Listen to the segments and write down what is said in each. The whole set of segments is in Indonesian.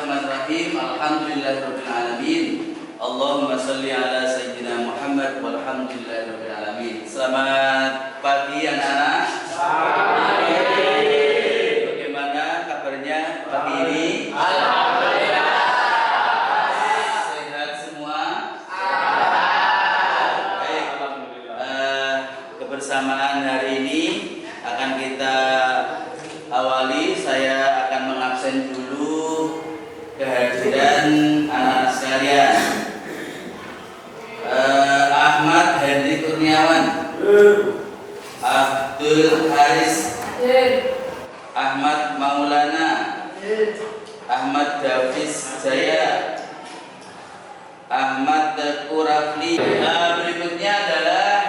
Bismillahirrahmanirrahim. Alhamdulillahirabbil alamin. Allahumma shalli ala sayyidina Muhammad walhamdulillahirabbil alamin. Selamat pagi anak-anak. Selamat pagi. Bagaimana kabarnya pagi ini? Alhamdulillah. Sehat semua? Alhamdulillah. Baik. Kebersamaan hari ini akan kita awali. Saya akan mengabsen dulu kehadiran anak sekalian. Ahmad Henry Kurniawan, Abdul Haris, Ahmad Maulana, Ahmad Davis Jaya, Ahmad Teguh Rafli. Berikutnya adalah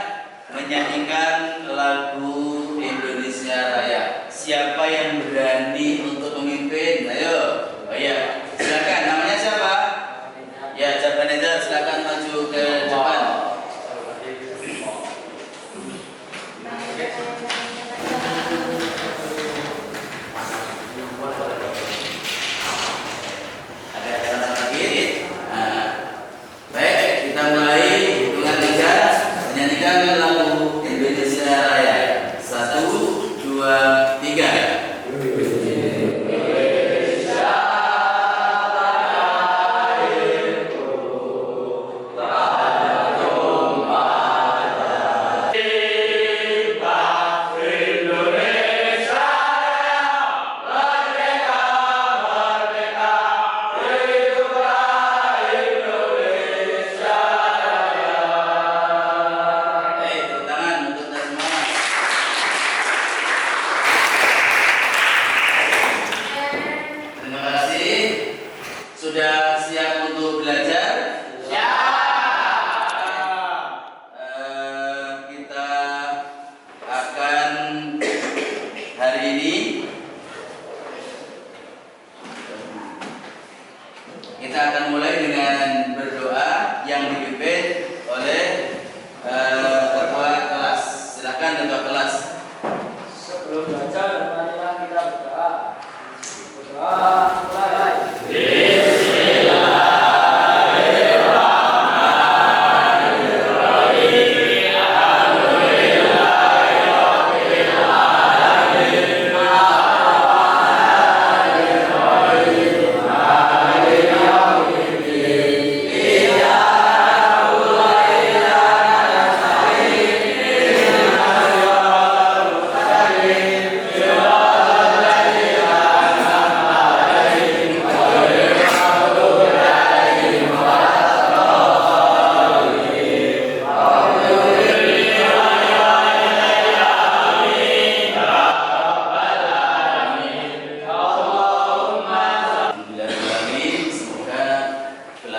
menyanyikan lagu Indonesia Raya. Siapa yang berani untuk memimpin? Ayo, oh ya, silakan. Namanya siapa? Ya, Jabaneza, silakan maju ke depan. Ada acara lagi? Baik, kita mulai hitungan 3, menyanyikan lagu Indonesia Raya. 1, 2, 3. Sudah siap untuk belajar? Ya. Kita akan hari ini mulai dengan berdoa yang dipimpin oleh ketua kelas. Silakan ketua kelas. Sebelum belajar, marilah kita berdoa. Berdoa mulai.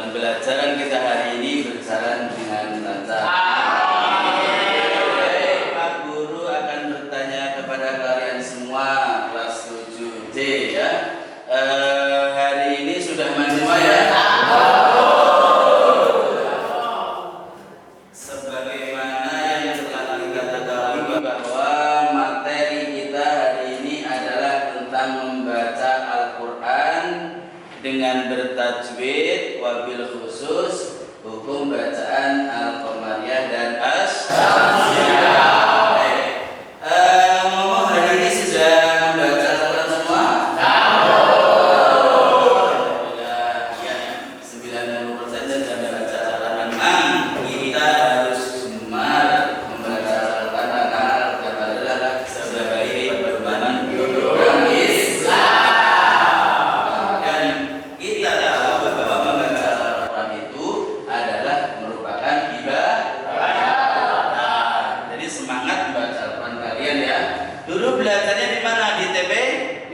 Pembelajaran kita hari ini berjalan dengan lancar. Pak Guru akan bertanya kepada kalian semua kelas 7D ya. Hari ini sudah mandi semua ya? Sebagaimana yang telah kita ketahui bahwa materi kita hari ini adalah tentang membaca Al-Quran dengan bertajwid, wabil khusus hukum bacaan Al-Qamariyah dan Asy-Syamsiyah. Ngomong hari ini sudah membaca Al-Quran semua? Ya, 90% sudah membaca Al-Quran. Memang kita harus semua membaca Al-Quran karena adalah sebagai pedoman Islam. Kita tahu bahwa membaca Al-Quran itu adalah merupakan ibadah. Jadi semangat membaca Al-Quran kalian ya. Dulu belajarnya di mana? Di TPQ.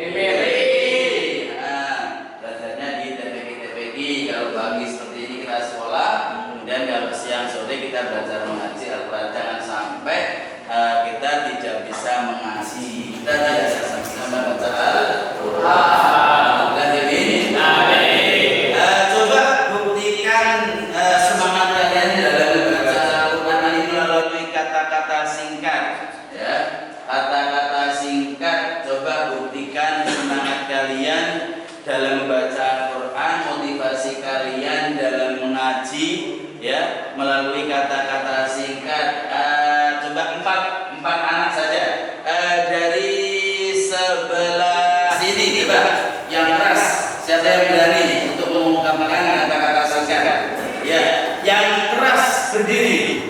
Belajarnya di TPQ. Kalau pagi seperti ini kita sekolah, kemudian kalau siang sore kita belajar mengaji Al-Quran. Jangan sampai kita tidak bisa mengaji, kita tidak bisa membaca Al-Quran. Kata-kata singkat ya, kata-kata singkat. Coba buktikan semangat kalian dalam membaca Al-Quran konsentrasi kalian dalam mengaji ya melalui kata-kata singkat. Coba empat anak saja dari sebelah sini coba yang keras. Siapa yang berani untuk mengungkapkan kata-kata singkat? Ya, yang keras berdiri.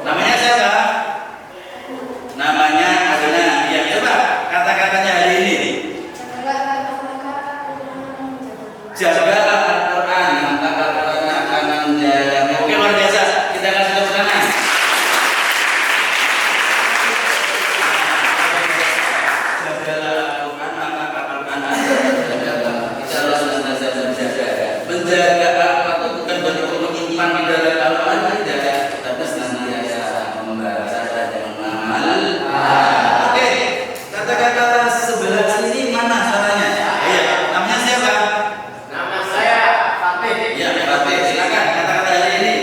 Namanya siapa? Namanya Adona. Ya, coba kata-katanya hari ini. Jaga Al-Quran, maka Al-Quran akan menjaganya. Oke, luar biasa. Kita kasih tepuk tangan. Jaga Al-Quran, maka Al-Quran akan menjaga. Insya Allah senantiasa menjaga. Menjaga Al-Quran itu bukan bentuk menyimpan di dalam Al-Quran saja, tapi senantiasa membaca dan mengamal. Oke, kata-kata sebelah sini mana caranya? Iya, namanya siapa? Ya, Fatih, silakan kata-kata hari ini.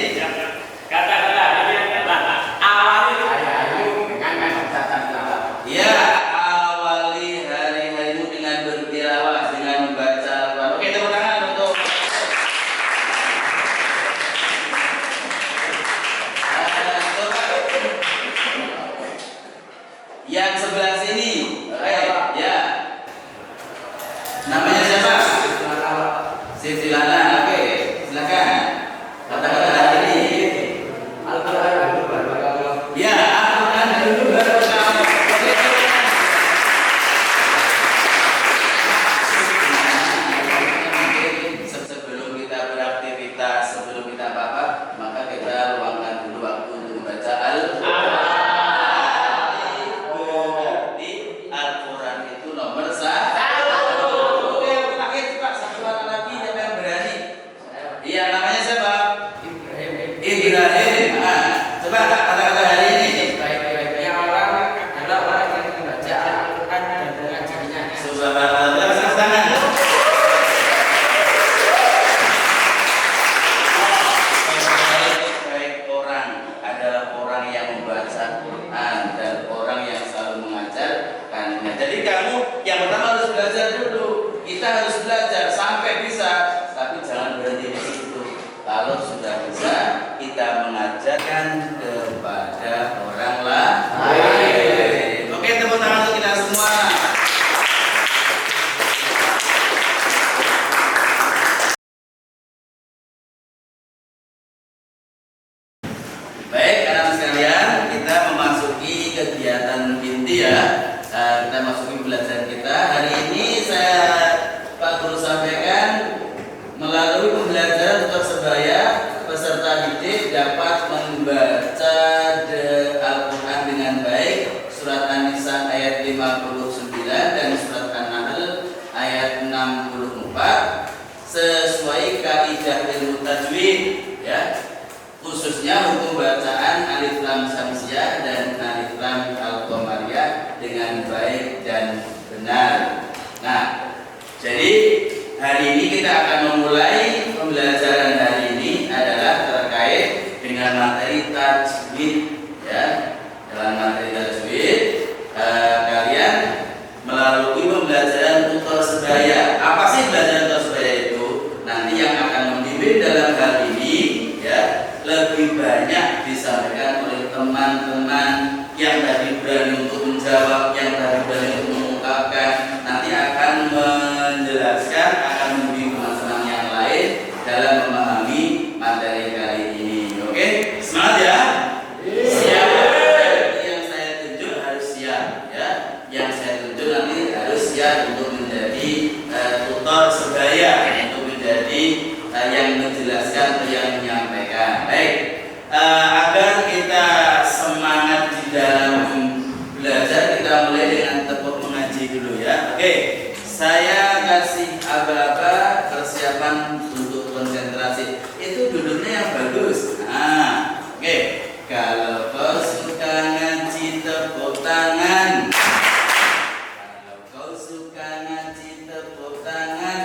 Kata-kata hari ini adalah awali hari-harimu dengan membacakan tilawah. Ya, awali hari-harimu dengan bertilawah, dengan membaca Al-Quran. Oke, tepuk tangan untuk coba yang sebelah sini. Oke, ya. Namanya siapa? Siti Lana. Oke, silakan. Kata-kata hari ini. Al-Quran dulu baru kalau Ya, Al-Quran dulu baru kamu. Oke. Sebelum kita beraktivitas, sebelum kita apa-apa, maka kita luangkan dulu waktu untuk membaca Al-Quran. Berarti Al-Quran itu nomor satu. Oke, yang terakhir coba satu orang lagi siapa yang berani? Iya, namanya siapa? Ibrahim. Coba kata-kata hari ini. sebaik-baiknya orang adalah orang yang membaca Al-Quran dan mengajarnya. Subhanallah. Tepuk tangan. Baik orang adalah orang yang membaca Quran dan orang yang selalu mengajarkannya. Jadi kamu yang pertama harus belajar dulu. Kita harus belajar sampai bisa, tapi jangan berhenti di situ. Kalau sudah bisa, kita mengajarkan kepada orang lain. Oke, tepuk tangan untuk kita semua. Baik, anak sekalian, kita memasuki kegiatan inti ya. Kita masuki pembelajaran kita. Hari ini Pak Guru sampaikan melalui pembelajaran untuk sebaya peserta didik dapat membaca Al-Quran dengan baik. Surat An-Nisa ayat 59 dan surat An-Nahl ayat 64 sesuai kaidah ilmu tajwid ya. Khususnya hukum bacaan alif lam syamsiah dan alif lam al-qamariyah dengan baik dan benar. Nah, jadi hari ini kita akan memulai pembelajaran hari ini adalah terkait dengan materi tajwid ya. Dalam materi tajwid kalian melalui pembelajaran tutor sebaya. Apa sih pembelajaran tutor sebaya itu? Nanti yang akan membimbing dalam hal ini ya lebih banyak disampaikan oleh teman-teman yang tadi berani untuk menjawab, yang tadi berani untuk mengungkapkan, nanti akan menjelaskan, akan membimbing teman-teman yang lain dalam memahami materi kali ini. Oke, semangat ya. Siap. Yang saya tunjuk harus siap ya. Yang saya tunjuk nanti harus siap untuk menjadi tutor sebaya, untuk menjadi yang menjelaskan atau yang menyampaikan. Baik, agar kita semangat di dalam belajar, kita mulai dengan tepuk mengaji dulu ya. Oke, saya kasih aba-aba persiapan untuk konsentrasi. Itu duduknya yang bagus. Nah, oke. Kalau kau suka ngaji tepuk tangan. Kalau kau suka ngaji tepuk tangan.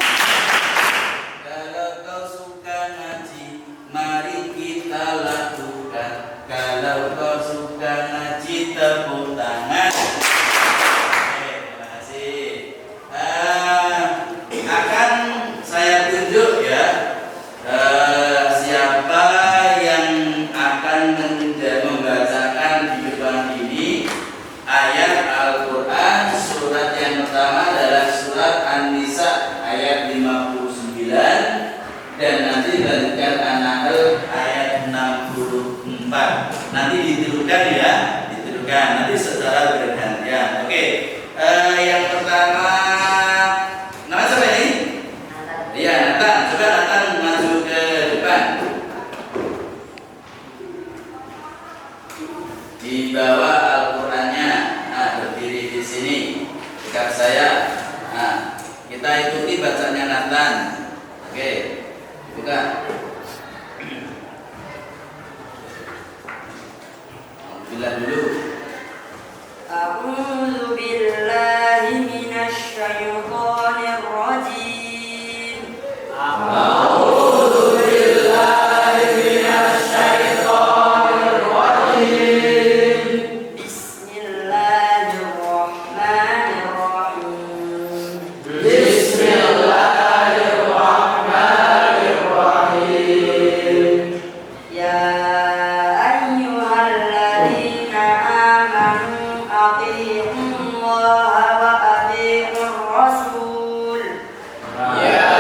Kalau kau suka ngaji, mari kita lakukan. Kalau kau suka ngaji, tepuk tangan. Oke, terima kasih. Akan saya tunjuk ya nanti dilanjutkan An-Nahl ayat 64. Nanti ditirukan ya, ditirukan nanti secara bergantian. Oke, yang pertama nama siapa ini? Iya, Nathan. Coba Nathan maju ke depan. Dibawa Al-Qur'annya. Nah, berdiri di sini dekat saya. Nah, kita ikuti bacanya Nathan. Oke, buka. Alhamdulillah dulu. A'udzu billahi minasy syaithanir rajim. A'udzu billahi minasy syaithanir rajim. Bismillahirrahmanirrahim. Bismillahirrahmanirrahim. Ya ayyuhalladzina amanu athi'ullaha wa athi'ur rasul. Ya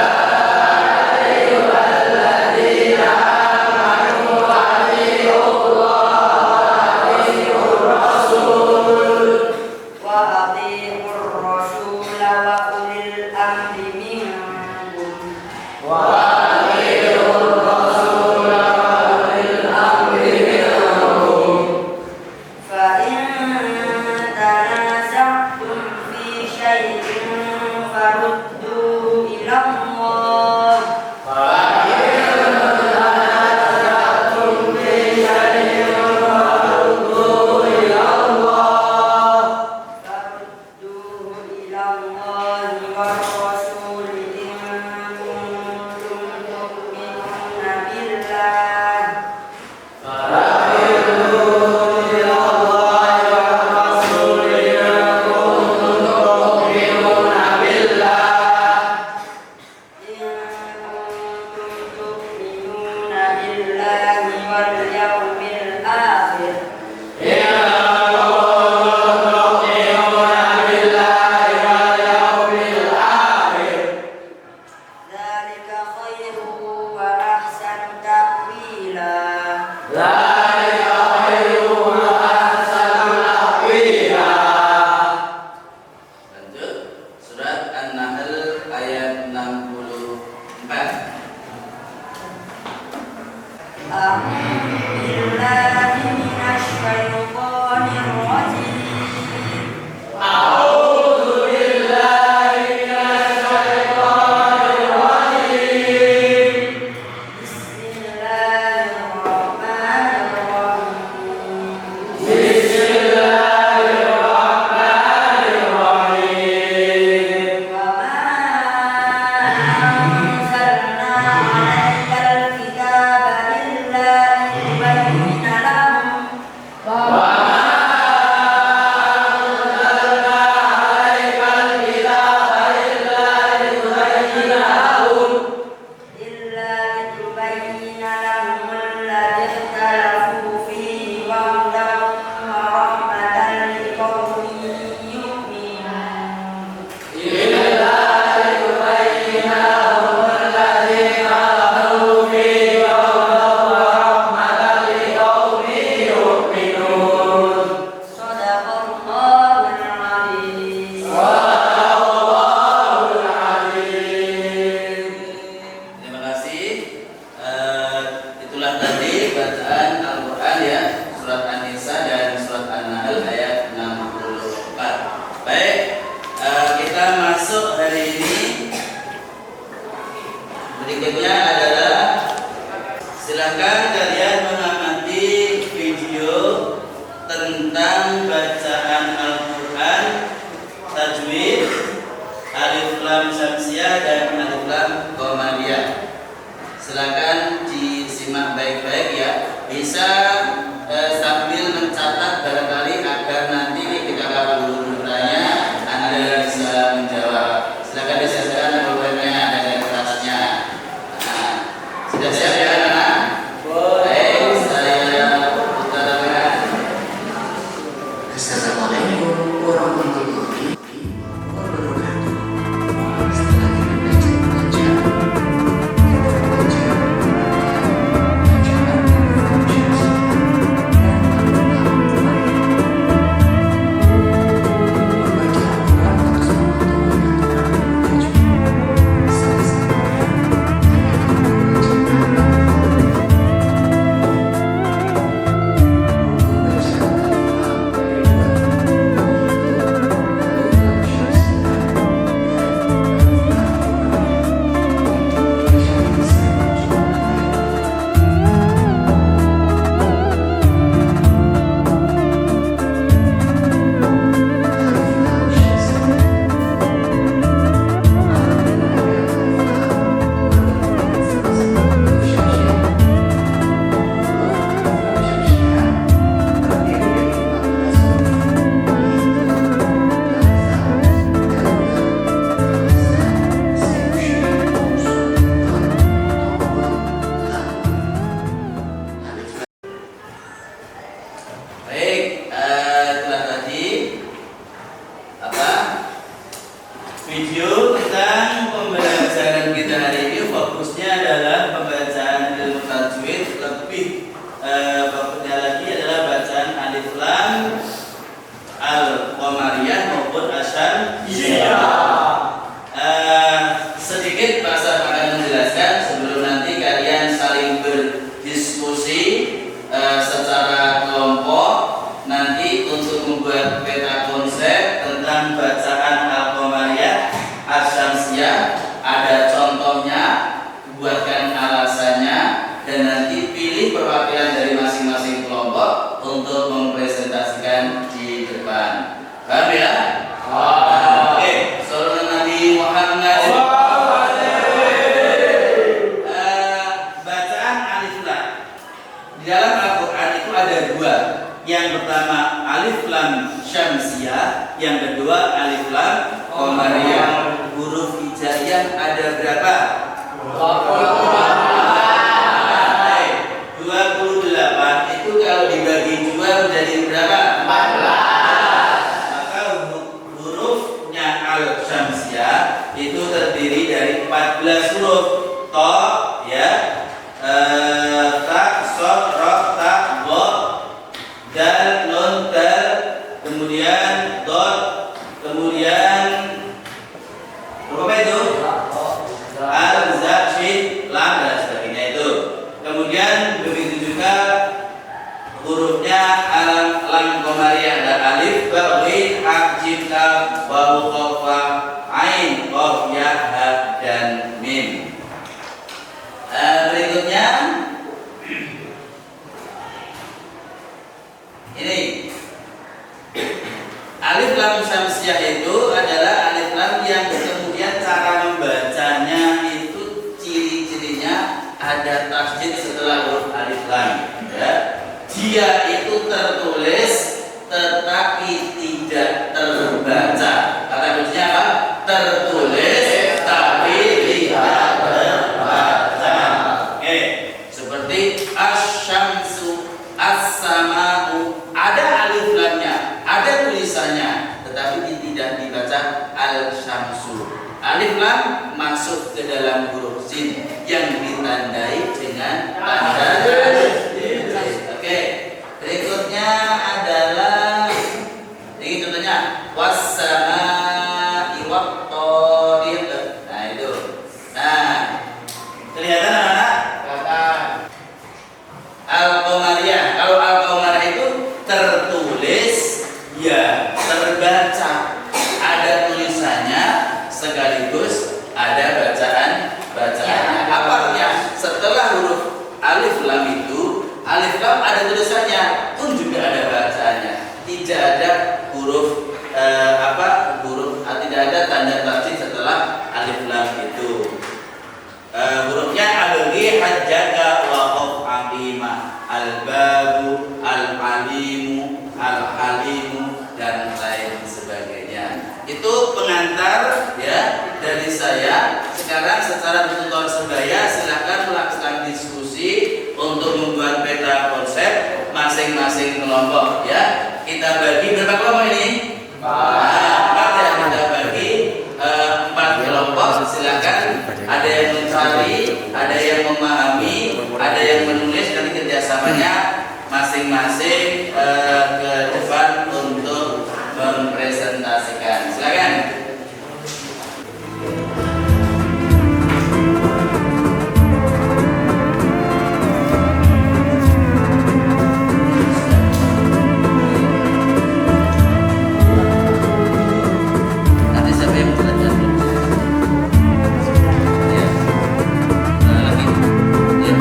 ayyuhalladzina amanu athi'ullaha wa athi'ur rasul. Wa athi'ur rasul wa ulil amri minkum. Wa athi'ur rasul wa ulil amri minkum. Fa in tanaza'tum fi syai'in farudduhu ila Allah. Farudduhu ila Allah war rasul in kuntum tu'minuna billah. In kuntum tu'minuna billahi wal yawmil akhir. Dzalika khairu wa ahsanu ta'wila. Lanjut surat An-Nahl ayat 64. A'udzu billahi minasy syaithanir rajim. Bismillahirrahmanirrahim. Wa ma anzalna 'alaikal kitaba illa litubayyina lahum. إلا لتبين لهم الذي اختلفوا فيه وهدى ورحمة لقوم يؤمنون. Shadaqallahul Azim. Terima kasih. Itulah tadi bacaan Al-Quran ya, surat An-Nisa dan surat An-Nahl ayat 64. Baik, kita masuk hari ini. Berikutnya adalah silakan kalian mengamati video tentang bacaan Al-Quran, tajwid, alif lam syamsiah dan alif lam qamariyah. Silakan disimak baik-baik ya. Bisa sambil mencatat barangkali agar nanti ketika guru bertanya Anda bisa menjawab. Silakan disiapkan pulpennya dan kertasnya. Nah, sudah siap ya anak? Baik, saya putarkan. Assalamualaikum warahmatullahi wabarakatuh. Setelah kita baca, kita baca pertama alif lam syamsiyah, yang kedua alif lam qamariyah. Huruf hijaiyah ada berapa? 28 itu kalau dibagi 2 menjadi berapa? 14. Maka hurufnya al syamsiyah itu terdiri dari 14 huruf. To, ya, ta, sod, ro, ta, bo, dal, nun, dal, kemudian dot, kemudian apa itu? Al, za, shin, lam, dan sebagainya itu. Kemudian begitu juga hurufnya lam qamariyah, dan alif, ba, ghin, ha, jim, kaf, wawu, qaf, fa, ain, qaf, ya, ha, dan mim. Berikutnya ini alif lam syamsiyah itu adalah alif lam yang kemudian cara membacanya itu ciri-cirinya ada tasjid setelah huruf alif lam, ya. Dia itu tertulis tetapi tidak terbaca. Kata kuncinya apa? Tertulis tapi tidak terbaca. Oke, seperti asyamsu, as-sama'u, ada alif lamnya, ada tulisannya, tetapi tidak dibaca al-syamsu. Alif lam masuk ke dalam huruf sin yang ditandai dengan tanda tasydid. Oke, berikutnya adalah ini contohnya was-sama'i wat-thariq. Nah itu. Nah, kelihatan anak-anak? Al-qamariyah. Kalau al-qamariyah itu tertulis, ya terbaca, ada tulisannya sekaligus ada bacaannya. Apa artinya? Setelah huruf alif lam itu, alif lam ada tulisannya pun juga ada bacaannya. Tidak ada huruf tidak ada tanda tasydid setelah alif lam itu. Hurufnya al-ghi, hajjaga, waqaf, aqima, al-babu, al-alimu, al-halimu, dan lain sebagainya. Itu pengantar, ya, dari saya. Sekarang secara tutor sebaya silakan melakukan diskusi untuk membuat peta konsep masing-masing kelompok, ya. Kita bagi berapa kelompok ini? 4, ya. Kita bagi 4 kelompok. Silakan, ada yang mencari, ada yang memahami, ada yang menulis. Nanti kerjasamanya masing-masing ke depan untuk mempresentasikan. Silakan. Nanti siapa yang belajar? Ya. Lagi. Ya.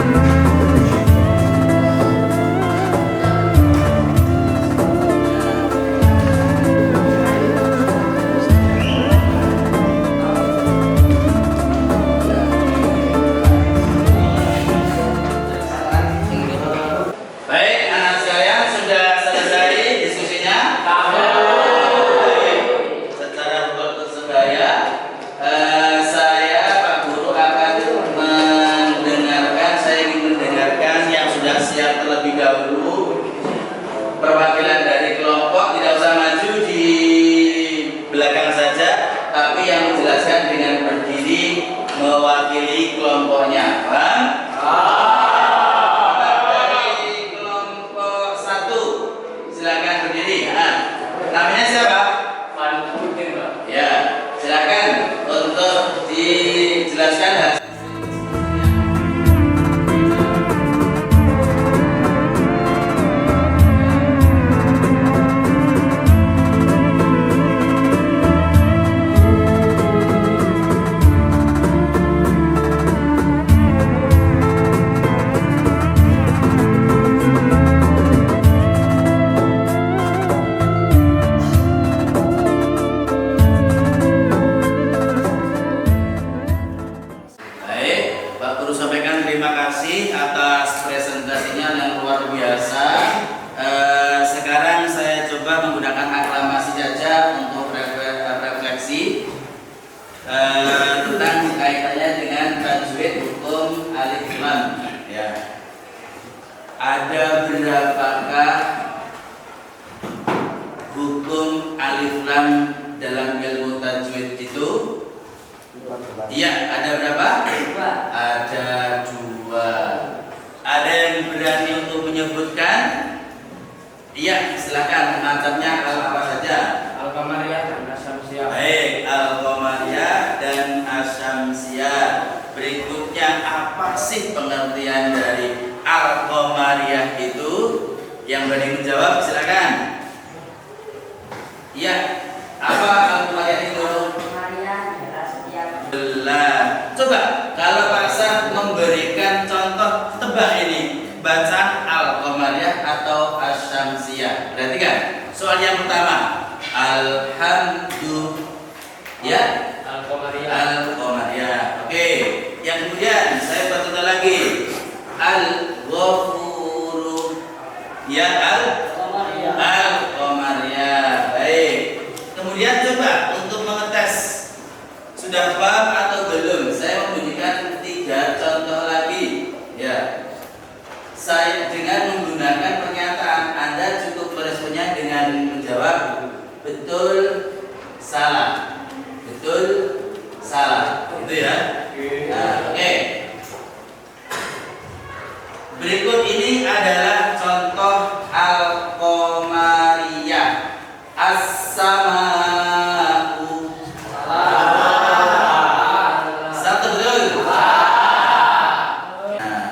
Baik, anak sekalian, sudah selesai diskusinya? Baik. Secara untuk sebaya, saya Pak Guru akan saya ingin mendengarkan yang sudah siap terlebih dahulu. Perwakilan dari kelompok tidak usah maju di belakang saja, tapi yang menjelaskan dengan berdiri mewakili kelompoknya. Paham? Dari kelompok 1, silakan berdiri. Namanya siapa? Ya, silakan untuk dijelaskan hasil. Terima kasih atas presentasinya yang luar biasa. Sekarang alif lam ya. Ada berapakah hukum alif lam dalam ilmu tajwid itu? Iya, ada berapa? Dua. Ada 2. Ada yang berani untuk menyebutkan? Iya, silakan. Macamnya apa saja? Al-Qamariyah dan Asyamsiyah. Baik, Al-Qamariyah dan Asyamsiyah. Berikutnya apa sih pengertian dari Al-Qamariyah itu? Yang berani menjawab silakan. Iya, apa Al-Qamariyah itu? Maria adalah setiap Belah. Coba kalau Pak San memberikan contoh, tebak ini bacaan Al-Qamariyah atau Asyamsiyah. Perhatikan. Soal yang pertama, Alhamdulillah. Ya, Al-Qamariyah. Al-Qamariyah. Oke. Yang kemudian saya bertanya lagi. Al-Ghafuru. Ya, Al-Qamariyah. Al-Qamariyah. Baik. Kemudian coba untuk mengetes sudah paham atau belum? Saya memberikan 3 contoh lagi. Ya. Saya dengan menggunakan pernyataan, Anda cukup meresponnya dengan menjawab betul, salah, betul, salah, itu ya. Nah, oke. Berikut ini adalah contoh Al-Qamariyah. As-sama'u. Satu betul. Nah,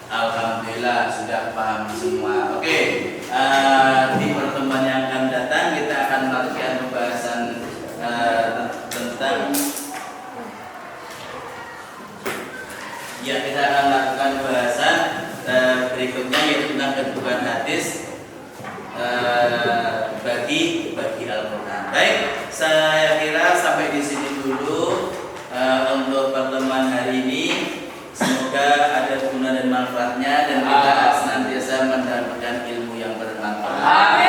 alhamdulillah sudah paham semua. Oke. Di pertemuan yang akan datang kita akan melakukan pembahasan tentang kita akan melakukan pembahasan berikutnya yaitu tentang kedudukan hadis bagi Al-Quran. Baik, saya kira sampai di sini dulu untuk pertemuan hari ini. Semoga ada guna dan manfaatnya dan kita senantiasa mendapatkan ilmu yang bermanfaat.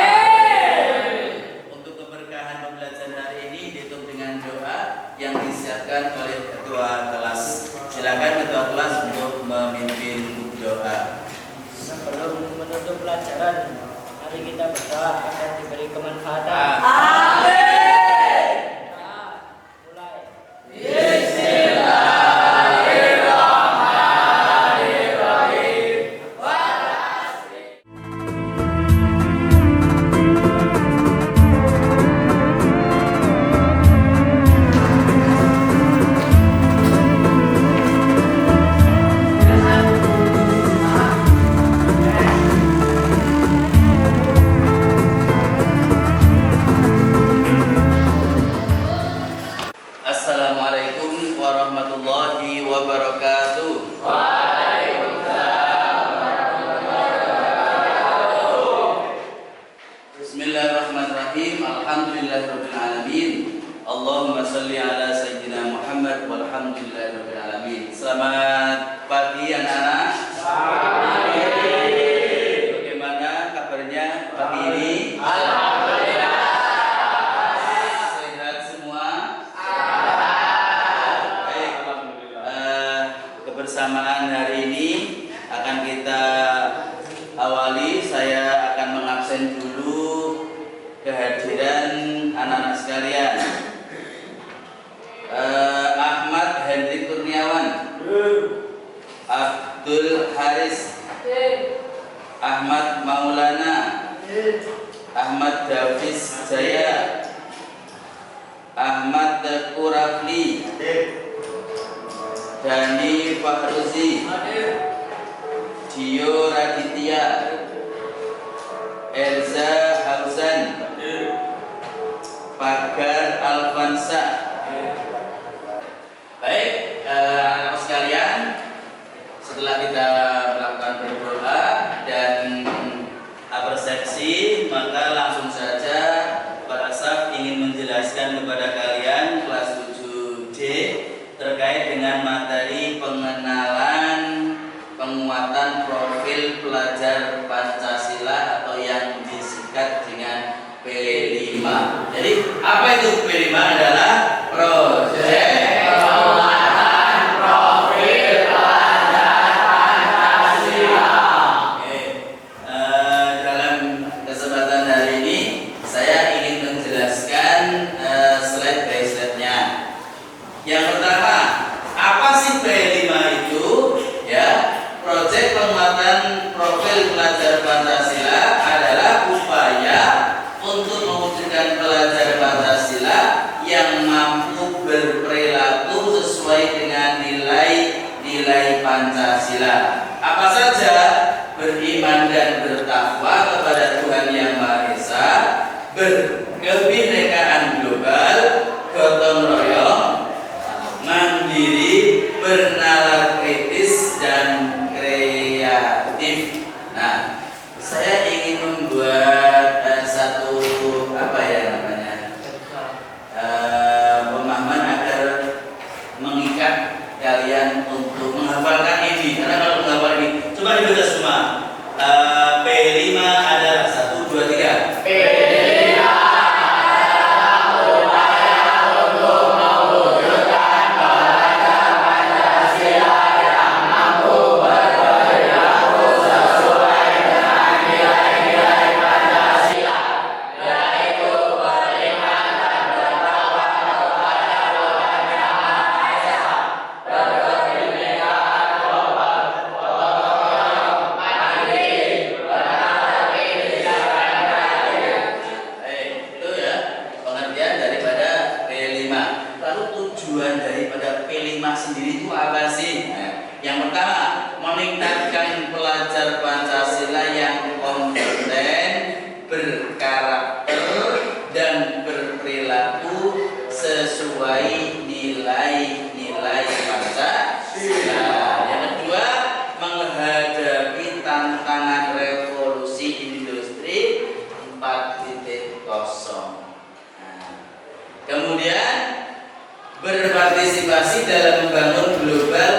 Untuk keberkahan pembelajaran hari ini ditutup dengan doa yang disiapkan oleh ketua kelas. Silakan ketua kelas untuk memimpin doa. Sebelum menutup pelajaran, mari kita berdoa agar diberi kemanfaatan. Amin. Mulai. Assalamualaikum warahmatullahi wabarakatuh. Bismillahirrahmanirrahim. Alhamdulillahirabbil alamin. Allahumma shalli ala sayyidina Muhammad walhamdulillahirabbil alamin. Selamat pagi anak-anak. Bagaimana kabarnya pagi ini? Sehat semua? Baik. Kebersamaan hari ini akan kita awali. Saya akan mengabsen dulu kehadiran anak-anak sekalian. Ahmad Hendrik Kurniawan, Abdul Haris, Ahmad Maulana, Ahmad Davis Jaya, Ahmad Teku Rafli, Dani Fahruzi, Dio Raditya, Elza Hausan, Pagar Alfansa. Baik, anak sekalian, setelah kita melakukan berdoa dan persepsi, maka langsung saja Pak Asaf ingin menjelaskan kepada kalian kelas 7D terkait dengan materi pengenalan penguatan profil pelajar Pancasila atau yang disingkat dengan P5. Jadi apa itu P5? Adalah proyek penguatan profil pelajar muatan profil pelajar Pancasila adalah upaya untuk mewujudkan pelajar Pancasila yang mampu berperilaku sesuai dengan nilai-nilai Pancasila. Apa saja? Beriman dan bertakwa kepada Tuhan Yang Maha Esa, berkebinekaan global, gotong royong, mandiri, bernalar kritis dan kreatif. Nah, saya ingin membuat satu pemahaman agar mengikat kalian untuk menghafalkan ini. Karena kalau menghafal ini, coba dibaca semua. P5 adalah 1, 2, 3. Tujuan daripada P5 sendiri itu apa sih? Nah, yang pertama, meningkatkan pelajar Pancasila yang kompeten, berkarakter, dan berperilaku sesuai nilai-nilai Pancasila. Yang kedua, menghadapi tantangan revolusi industri 4.0. Kemudian berpartisipasi dalam membangun global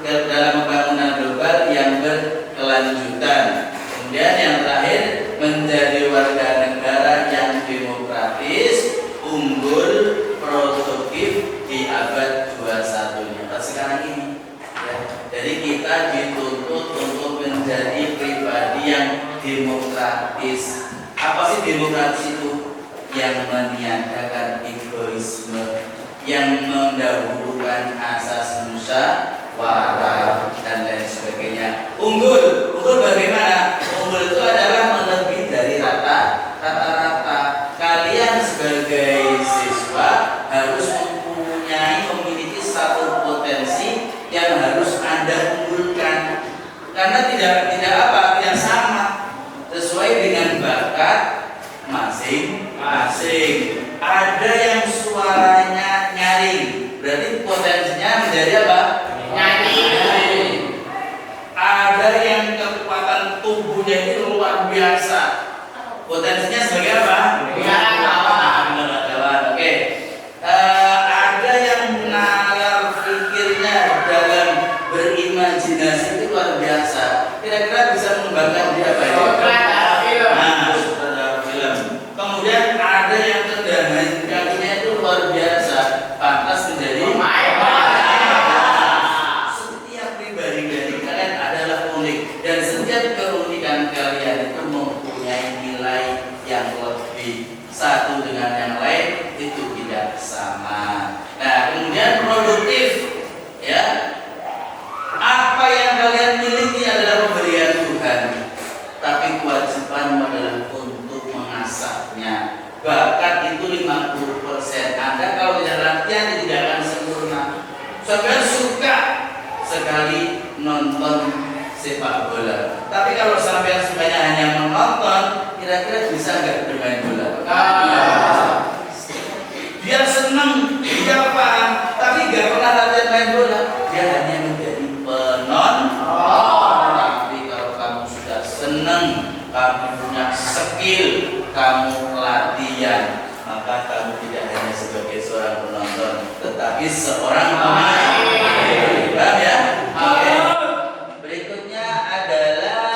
dalam pembangunan global yang berkelanjutan. Kemudian yang terakhir, menjadi warga negara yang demokratis, unggul, produktif di abad 21-nya. Sekarang ini, ya. Jadi kita dituntut untuk menjadi pribadi yang demokratis. Apa sih demokratis itu? Yang meniadakan egoisme, yang mendahulukan asas musyawarah dan lain sebagainya. Unggul bagaimana? Unggul itu adalah melebihi dari rata-rata. Kalian sebagai siswa harus memiliki satu potensi yang harus Anda unggulkan. Karena tidak sama, sesuai dengan bakat masing-masing. Ada yang suaranya nyaring, berarti potensinya menjadi apa? Nyanyi. Ada yang kekuatan tubuhnya itu luar biasa, potensinya sebagai apa? Negarawan. Oke. Ada yang nalar pikirnya dalam berimajinasi itu luar biasa. Kira-kira bisa mengembangkan dia apa ya? Kemudian ada yang tendangan kakinya itu luar biasa, pantas menjadi setiap pribadi dari kalian adalah unik, dan setiap keunikan kalian itu mempunyai nilai yang lebih satu dengan yang lain, itu tidak sama. Nah, kemudian produktif, ya. Apa yang kalian miliki adalah pemberian Tuhan, tapi kewajiban adalah untuk mengasahnya. Bakat itu 50%. Anda kalau tidak latihan tidak akan sempurna. Sampai suka sekali nonton sepak bola, tapi kalau sampai sukanya hanya menonton, kira-kira bisa nggak bermain bola? Dia senang, dia paham, tapi nggak pernah latihan main bola. Dia hanya menjadi penonton. Tapi kalau kamu sudah senang, kamu punya skill, kamu latihan, maka kamu tidak hanya sebagai seorang penonton, tetapi seorang pemain. Paham ya? Oke. Berikutnya adalah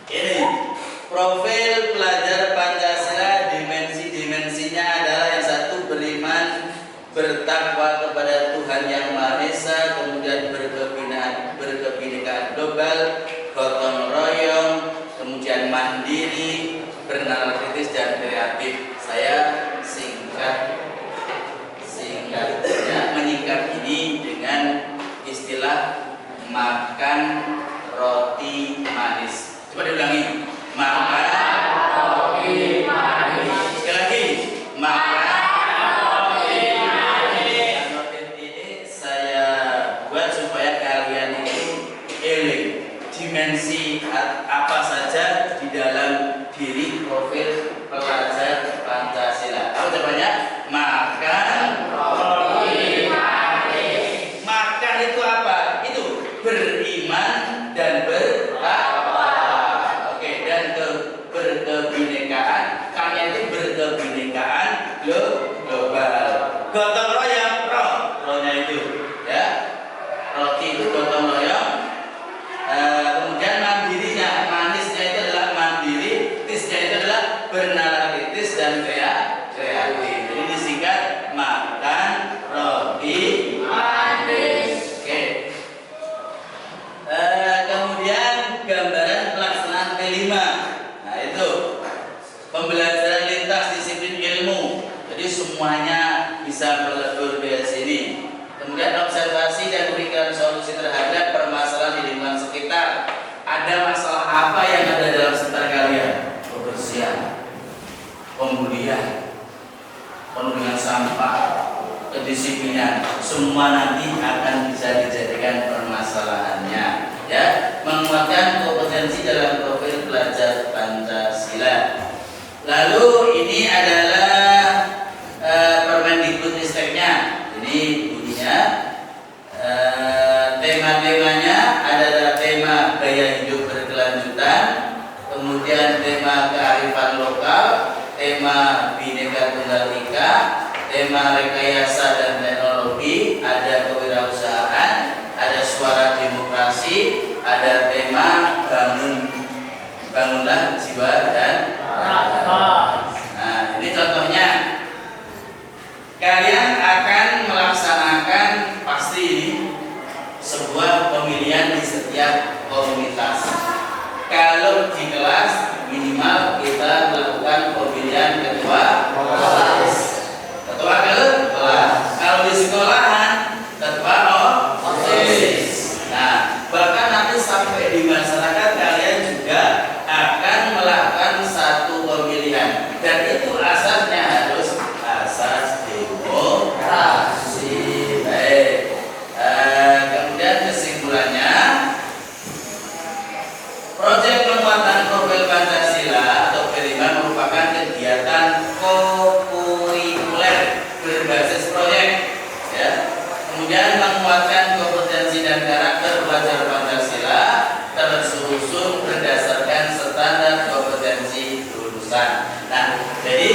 ini, profil pelajar Pancasila. Dimensinya adalah yang satu, beriman, bertakwa kepada Tuhan Yang Maha Esa, kemudian berkebinekaan global, gotong royong, kemudian mandiri, bernalar kritis dan kreatif. Saya singkatnya menyingkat ini dengan istilah makan roti manis. Coba diulangi. Makan Roti manis. sekali lagi. Makan Roti manis. Notit ini saya buat supaya kalian itu eling dimensi apa saja di dalam diri profil pelajar Pancasila. Apa jawabannya? Makan Roti manis. Makan itu apa? Itu beriman dan bertakwa. Oke, dan berkebinekaan. Kalian itu berkebinekaan global. Gotong royong, rohnya itu, ya. Roti itu gotong royong. Kemudian mandirinya, manisnya itu adalah mandiri, tisnya itu adalah bernalar kritis dan kreatif. Jadi disingkat makan roti manis. Oke. Kemudian gambaran pelaksanaan P5. Nah itu pembelajaran lintas disiplin ilmu. Jadi semuanya bisa melebur di sini. Kemudian observasi dan memberikan solusi terhadap permasalahan di lingkungan sekitar. Ada masalah apa yang ada dalam sekitar kalian? Kebersihan, pembulian, penuh dengan sampah, kedisiplinan, semua nanti akan bisa dijadikan permasalahannya. Ya, menguatkan kompetensi dalam profil pelajar Pancasila. Lalu ini adalah Permendikbudristeknya. Ini bunyinya. Tema-temanya adalah tema gaya hidup berkelanjutan, kemudian tema kearifan lokal, tema Bhinneka Tunggal Ika, tema rekayasa dan teknologi, ada kewirausahaan, ada suara demokrasi, ada tema bangunlah jiwa dan raga. Nah, ini contohnya. Kalian akan melaksanakan pasti ini sebuah pemilihan di setiap komunitas. Kalau di kelas minimal kita melakukan pemilihan ketua kelas. Ketua kelas. Kalau di sekolahan ketua OSIS. Nah, bahkan nanti sampai di masyarakat kalian juga akan melakukan satu pemilihan, dan itu asasnya harus asas demokrasi. Baik. Kemudian kesimpulannya, proyek penguatan profil Pancasila atau P5 merupakan kegiatan kokurikuler berbasis proyek, ya. Kemudian menguatkan kompetensi dan karakter pelajar Pancasila tersusun berdasarkan standar kompetensi lulusan. Nah, jadi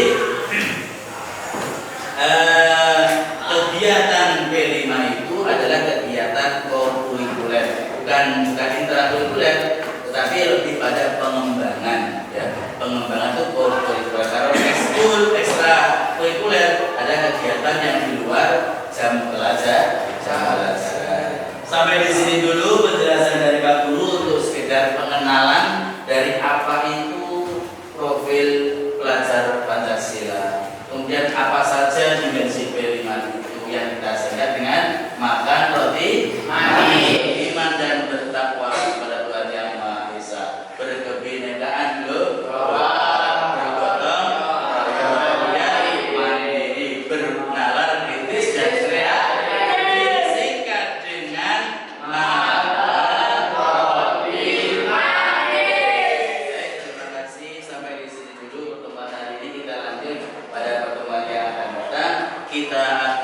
kegiatan P5 itu adalah kegiatan kokurikuler, bukan intrakurikuler, tetapi lebih pada pengembangan, ya. Pengembangan itu kokurikuler. Kalau ekskul, ekstra kurikuler ada kegiatan yang di luar jam pelajaran. Sampai di sini dulu penjelasan dari Pak Guru untuk sekedar pengenalan dari apa itu profil pelajar Pancasila. Kemudian apa saja dimensi P5 itu yang kita singkat dengan makan roti manis, iman dan bertakwa kepada Tuhan Yang Maha Esa, berkebinekaan global, bergotong royong, mandiri, bernalar kritis dan kreatif, disingkat dengan makan roti manis. Baik, terima kasih. Sampai di sini dulu pertemuan hari ini. Kita lanjut pada pertemuan yang akan datang. Kita